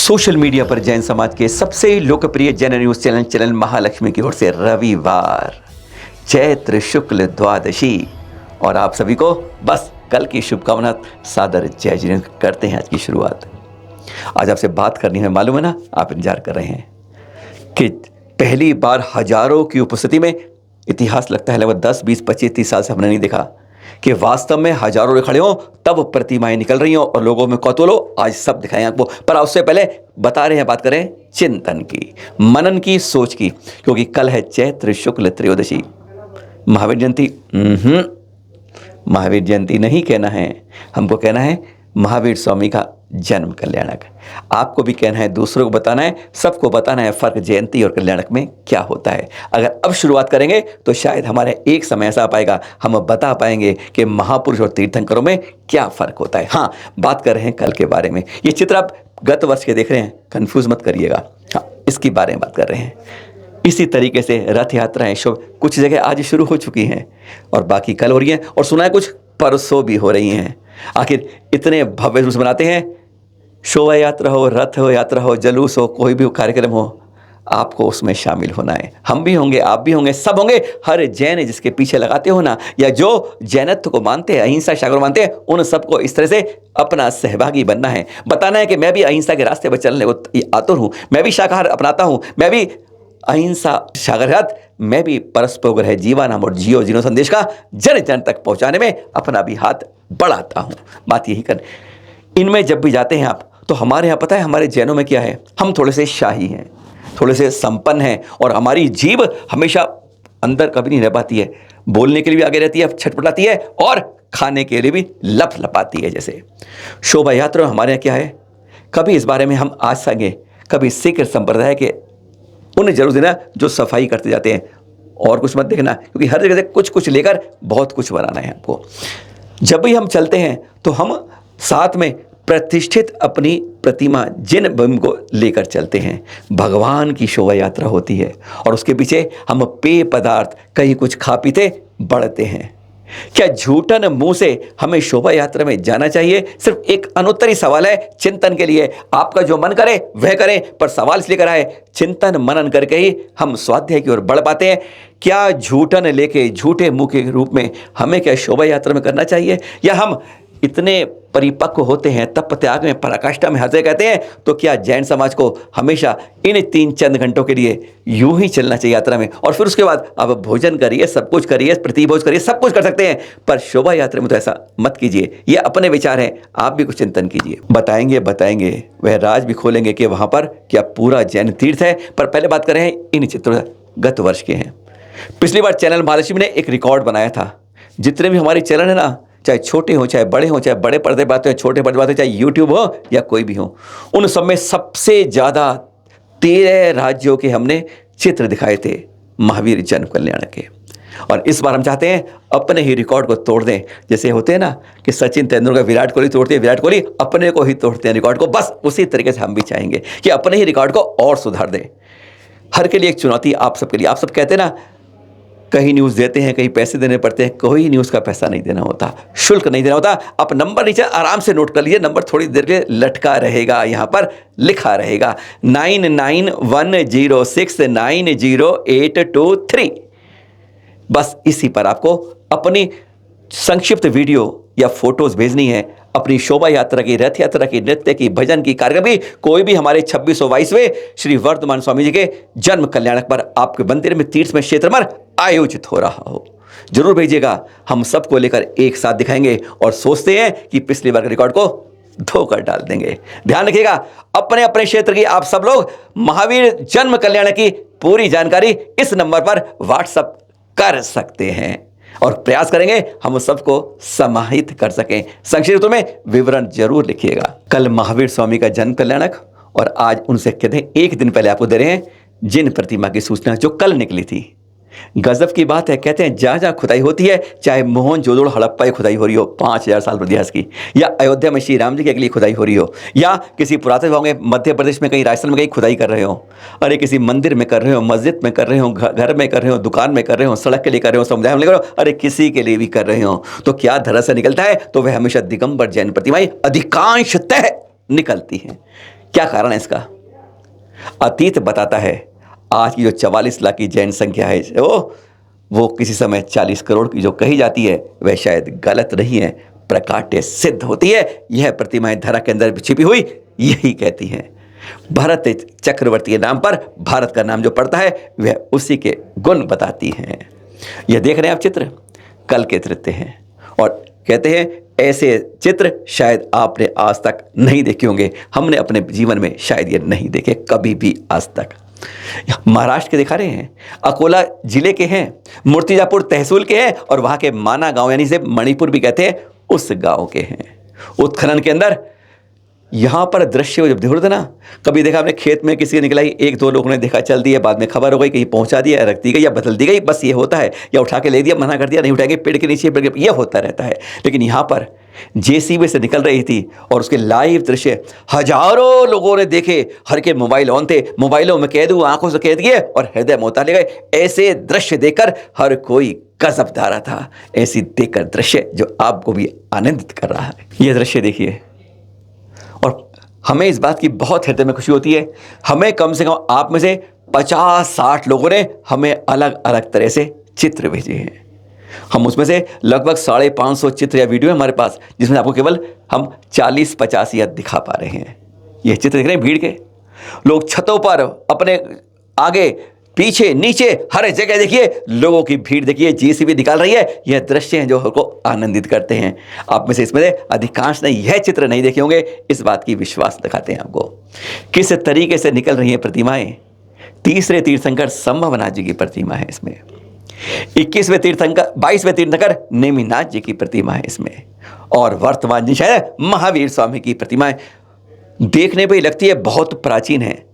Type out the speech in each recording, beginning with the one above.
Social media पर जैन समाज के सबसे लोकप्रिय जैन न्यूज चैनल महालक्ष्मी की ओर से रविवार चैत्र शुक्ल द्वादशी और आप सभी को बस कल की शुभकामना सादर जय जय करते हैं। आज की शुरुआत आज आपसे बात करनी है, मालूम है ना, आप इंतजार कर रहे हैं कि पहली बार हजारों की उपस्थिति में, इतिहास लगता है लगभग 10, 20, 25, 30 साल से हमने नहीं देखा कि वास्तव में हजारों लोग खड़े हों तब प्रतिमाएं निकल रही हों और लोगों में कौतूहल हो। आज सब दिखाएं आपको, पर उससे पहले बता रहे हैं, बात करें चिंतन की, मनन की, सोच की, क्योंकि कल है चैत्र शुक्ल त्रयोदशी, महावीर जयंती। महावीर जयंती नहीं कहना है, हमको कहना है महावीर स्वामी का जन्म कल्याणक। आपको भी कहना है, दूसरों को बताना है, सबको बताना है फर्क जयंती और कल्याणक में क्या होता है। अगर अब शुरुआत करेंगे तो शायद हमारे एक समय ऐसा आ पाएगा हम बता पाएंगे कि महापुरुष और तीर्थंकरों में क्या फर्क होता है। हाँ, बात कर रहे हैं कल के बारे में। ये चित्र आप गत वर्ष के देख रहे हैं, कंफ्यूज मत करिएगा। हाँ, इसके बारे में बात कर रहे हैं। इसी तरीके से रथ यात्राएं शुभ कुछ जगह आज शुरू हो चुकी हैं और बाकी कल हो रही हैं और सुना है कुछ परसों भी हो रही हैं। आखिर इतने भव्य रूप से बनाते हैं, शोभा यात्रा हो, रथ हो, यात्रा हो, जलूस हो, कोई भी कार्यक्रम हो, आपको उसमें शामिल होना है। हम भी होंगे, आप भी होंगे, सब होंगे। हर जैन जिसके पीछे लगाते हो ना, या जो जैनत्व को मानते हैं, अहिंसा शागर मानते हैं, उन सबको इस तरह से अपना सहभागी बनना है। बताना है कि मैं भी अहिंसा के रास्ते पर चलने को आतुर हूँ, मैं भी शाकाहार अपनाता हूँ, मैं भी अहिंसा शागरहात, मैं भी परस्पर है जीवानाम और जियो जिनो संदेश का जन जन तक पहुंचाने में अपना भी हाथ बढ़ाता हूं। बात यही कर, इनमें जब भी जाते हैं आप, तो हमारे यहाँ पता है हमारे जैनों में क्या है, हम थोड़े से शाही हैं, थोड़े से संपन्न हैं और हमारी जीभ हमेशा अंदर कभी नहीं रह पाती है, बोलने के लिए भी आगे रहती है, छटपटाती है और खाने के लिए भी लपलपाती है। जैसे शोभा यात्रा हमारे यहाँ क्या है, कभी इस बारे में हम आज सकें, कभी सिख संप्रदाय के उन्हें जरूर देना जो सफाई करते जाते हैं, और कुछ मत देखना, क्योंकि हर जगह से कुछ कुछ लेकर बहुत कुछ बनाना है आपको। जब भी हम चलते हैं तो हम साथ में प्रतिष्ठित अपनी प्रतिमा जिन बिंब को लेकर चलते हैं। भगवान की शोभा यात्रा होती है और उसके पीछे हम पेय पदार्थ कहीं कुछ खा पीते बढ़ते हैं। क्या झूठन मुंह से हमें शोभा यात्रा में जाना चाहिए? सिर्फ एक अनुत्तरी सवाल है चिंतन के लिए। आपका जो मन करे वह करें, पर सवाल इसलिए कराए, चिंतन मनन करके ही हम स्वाध्याय की ओर बढ़ पाते हैं। क्या झूठन लेके झूठे मुंह के रूप में हमें क्या शोभा यात्रा में करना चाहिए, या हम इतने परिपक्व होते हैं, तप त्याग में, पराकाष्ठा में हंसे कहते हैं, तो क्या जैन समाज को हमेशा इन 3 चंद घंटों के लिए यूं ही चलना चाहिए यात्रा में, और फिर उसके बाद अब भोजन करिए, सब कुछ करिए, प्रतिभोज करिए, सब कुछ कर सकते हैं, पर शोभा यात्रा में तो ऐसा मत कीजिए। ये अपने विचार हैं, आप भी कुछ चिंतन कीजिए। बताएंगे वह राज भी खोलेंगे कि वहां पर क्या पूरा जैन तीर्थ है। पर पहले बात करें इन चित्रों, गत वर्ष के हैं। पिछली बार चैनल महालक्ष्मी ने एक रिकॉर्ड बनाया था। जितने भी हमारे चैनल है ना, चाहे छोटे हों चाहे बड़े हों, चाहे बड़े पर्दे बात हो, छोटे पर्दे बात हो, चाहे यूट्यूब हो या कोई भी हो, उन सब में सबसे ज़्यादा 13 राज्यों के हमने चित्र दिखाए थे महावीर जन्म कल्याण के। और इस बार हम चाहते हैं अपने ही रिकॉर्ड को तोड़ दें। जैसे होते हैं ना कि सचिन तेंदुलकर विराट कोहली तोड़ते हैं, विराट कोहली अपने को ही तोड़ते हैं रिकॉर्ड को, बस उसी तरीके से हम भी चाहेंगे कि अपने ही रिकॉर्ड को और सुधार दें। हर के लिए एक चुनौती आप सबके लिए। आप सब कहते हैं ना, कहीं न्यूज़ देते हैं, कहीं पैसे देने पड़ते हैं, कोई न्यूज़ का पैसा नहीं देना होता, शुल्क नहीं देना होता। आप नंबर नीचे आराम से नोट कर लीजिए, नंबर थोड़ी देर के लटका रहेगा, यहाँ पर लिखा रहेगा 9910690823। बस इसी पर आपको अपनी संक्षिप्त वीडियो या फोटोज भेजनी है, अपनी शोभा यात्रा की, रथ यात्रा की, नृत्य की, भजन की, कार्यक्रम की, कोई भी हमारे 2622वें श्री वर्धमान स्वामी जी के जन्म कल्याणक पर आपके मंदिर में, तीर्थ में, क्षेत्र में आयोजित हो रहा हो, जरूर भेजिएगा। हम सबको लेकर एक साथ दिखाएंगे और सोचते हैं कि पिछली बार के रिकॉर्ड को धोकर डाल देंगे। ध्यान रखिएगा, अपने अपने क्षेत्र की आप सब लोग महावीर जन्म कल्याण की पूरी जानकारी इस नंबर पर व्हाट्सएप कर सकते हैं और प्रयास करेंगे हम सबको समाहित कर सकें। संक्षिप्त में विवरण जरूर लिखिएगा। कल महावीर स्वामी का जन्म कल्याणक और आज उनसे कहते हैं एक दिन पहले आपको दे रहे हैं जिन प्रतिमा की सूचना जो कल निकली थी। गजब की बात है, कहते हैं जहाँ जहाँ खुदाई होती है, चाहे मोहनजोदड़ो हड़प्पा की खुदाई हो रही हो 5000 साल इतिहास की, या अयोध्या में श्री राम जी की अगली खुदाई हो रही हो, या किसी पुरातन विभाग में मध्य प्रदेश में कहीं, राजस्थान में कहीं खुदाई कर रहे हो, अरे किसी मंदिर में कर रहे हो, मस्जिद में कर रहे हो, घर में कर रहे हो, दुकान में कर रहे हो, सड़क के लिए कर रहे हो, समुदाय में कर रहे हो, अरे किसी के लिए भी कर रहे हो, तो क्या धरा से निकलता है, तो वह हमेशा दिगंबर जैन प्रतिमाएं अधिकांशतः निकलती हैं। क्या कारण है इसका? अतीत बताता है आज की जो 44 लाख की जैन संख्या है वो किसी समय 40 करोड़ की जो कही जाती है वह शायद गलत नहीं है, प्रकाट्य सिद्ध होती है। यह प्रतिमाएं धरा के अंदर छिपी हुई यही कहती हैं। भरत चक्रवर्ती के नाम पर भारत का नाम जो पड़ता है वह उसी के गुण बताती हैं। यह देख रहे हैं आप चित्र, कल के तृतीय हैं और कहते हैं ऐसे चित्र शायद आपने आज तक नहीं देखे होंगे। हमने अपने जीवन में शायद ये नहीं देखे कभी भी आज तक। महाराष्ट्र के दिखा रहे हैं, अकोला जिले के हैं, मूर्तिजापुर तहसील के हैं और वहाँ के माना गांव यानी से मणिपुर भी कहते हैं उस गांव के हैं। उत्खनन के अंदर यहाँ पर दृश्य जब देखो ना, कभी देखा आपने खेत में किसी निकला ही, एक दो लोगों ने देखा चल दिया, बाद में खबर हो गई कहीं पहुँचा दिया, रख दी गई या बदल दी गई, बस ये होता है, या उठा के ले दिया, मना कर दिया नहीं उठाएंगे, पेड़ के नीचे ये होता रहता है। लेकिन यहाँ पर जेसीबी से निकल रही थी और उसके लाइव दृश्य हजारों लोगों ने देखे। हर के मोबाइल ऑन थे, मोबाइलों में कैद हुए, आंखों से कैद किए और हृदय में उतार ले गए। ऐसे दृश्य देखकर हर कोई गजब धारा था। ऐसी देखकर दृश्य जो आपको भी आनंदित कर रहा है। ये दृश्य देखिए और हमें इस बात की बहुत हृदय में खुशी होती है। हमें कम से कम आप में से 50-60 लोगों ने हमें अलग अलग तरह से चित्र भेजे हैं। हम उसमें से लगभग 550 चित्र या वीडियो है हमारे पास, जिसमें आपको केवल हम 40-50 या दिखा पा रहे हैं। यह चित्र देख रहे हैं भीड़ के, लोग छतों पर, अपने आगे पीछे नीचे हर जगह देखिए लोगों की भीड़ देखिए, जेसीबी निकाल रही है। यह दृश्य हैं जो हमको आनंदित करते हैं। आप में से इसमें से अधिकांश ने यह चित्र नहीं देखे होंगे, इस बात की विश्वास दिखाते हैं आपको। किस तरीके से निकल रही हैं प्रतिमाएं। तीसरे तीर्थंकर संभवनाथ जी की प्रतिमा है इसमें, 22वें तीर्थंकर नेमिनाथ जी की प्रतिमा है इसमें, और वर्तमान जी शायद महावीर स्वामी की प्रतिमाएं देखने पर ही लगती है बहुत प्राचीन है।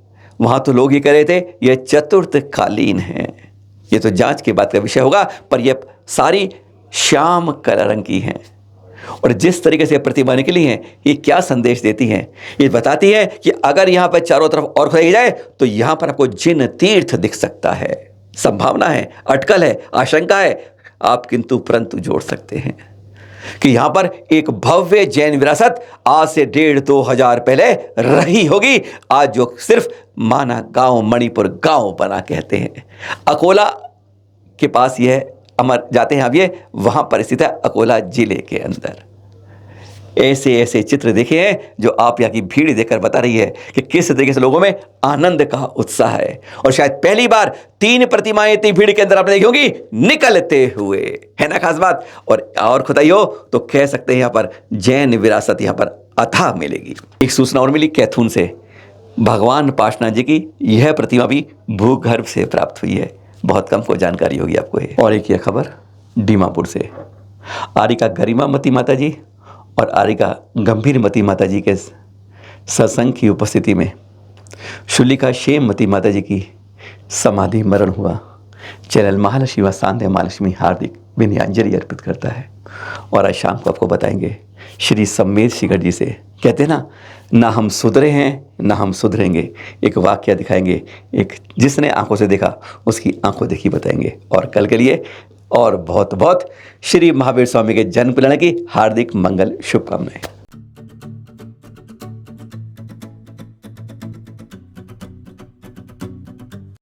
वहां तो लोग ये कह रहे थे ये चतुर्थकालीन है। ये तो जांच के बाद का विषय होगा, पर ये सारी श्याम काला रंग की हैं। और जिस तरीके से प्रतिमा निकली हैं ये क्या संदेश देती हैं? ये बताती है कि अगर यहाँ पर चारों तरफ और खोई जाए तो यहाँ पर आपको जिन तीर्थ दिख सकता है। संभावना है, अटकल है, आशंका है, आप किंतु परंतु जोड़ सकते हैं कि यहां पर एक भव्य जैन विरासत आज से 1,500-2 हजार पहले रही होगी। आज जो सिर्फ माना गांव, मणिपुर गांव बना कहते हैं। अकोला के पास यह अमर जाते हैं, अब ये वहां पर स्थित है अकोला जिले के अंदर। ऐसे ऐसे चित्र देखे हैं जो आप यहाँ की भीड़ देखकर बता रही है कि किस तरीके से लोगों में आनंद का उत्साह है। और शायद पहली बार 3 प्रतिमाएं इतनी भीड़ के अंदर आपने देखी होंगी निकलते हुए, है ना खास बात। और खुदाई हो तो कह सकते हैं यहाँ पर जैन विरासत यहाँ पर अथाह मिलेगी। एक सूचना और मिली कैथून से, भगवान पार्श्वनाथ जी की यह प्रतिमा भी भूगर्भ से प्राप्त हुई है। बहुत कम को जानकारी होगी आपको ये। और एक यह खबर दीमापुर से, आरिका गरिमामती माता जी और आरिका गंभीरमती माता जी के सत्संग की उपस्थिति में शुलिका शेममती माता जी की समाधि मरण हुआ। चैनल महालक्ष्मी व सांध्य महालक्ष्मी हार्दिक विनयांजलि अर्पित करता है। और आज शाम को आपको बताएंगे श्री सम्मेद शिखर जी से, कहते हैं ना हम सुधरे हैं ना हम सुधरेंगे। एक वाक्य दिखाएंगे, एक जिसने आंखों से देखा उसकी आंखों देखी बताएंगे। और कल के लिए और बहुत बहुत श्री महावीर स्वामी के जन्म कल्याण की हार्दिक मंगल शुभकामनाएं।